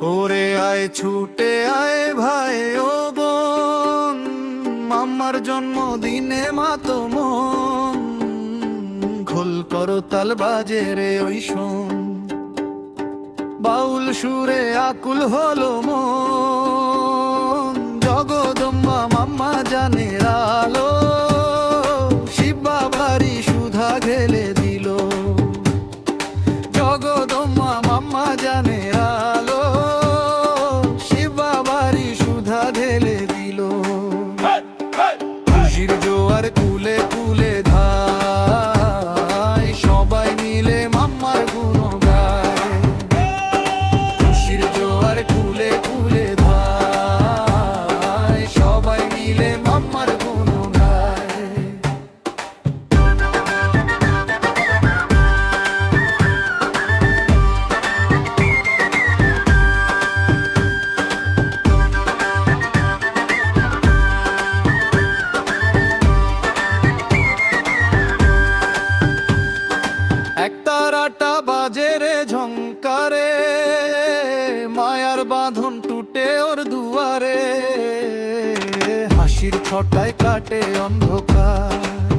ওরে আয় ছুটে আয় ভাই ও বোন, মাম্মার জন্মদিনে মাতো মন, খোল করতাল বাজে রে ওই শোন, বাউল সুরে আকুল হলো মন, জগদম্বা মাম্মা জানের আলো, শিব বাবারি সুধা ঢেলে দিল, জগদম্বা মাম্মা জানের আলো, শিব বাবারি সুধা ঢেলে দিল। খুশির জোয়ার কুলে কুলে ধায়, সবাই মিলে মাম্মার গুণ গায়। খুশির জোয়ার কুলে কুলে ধায়, সবাই মিলে মাম্মার গুণ গায়। একতারাটা বাজে রে ঝংকারে, মায়ার বাঁধন টুটে ওর দুয়ারে, হাসির ছটায় কাটে অন্ধকার,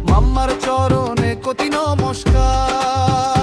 মাম্মার চরণে কোটি নমস্কার।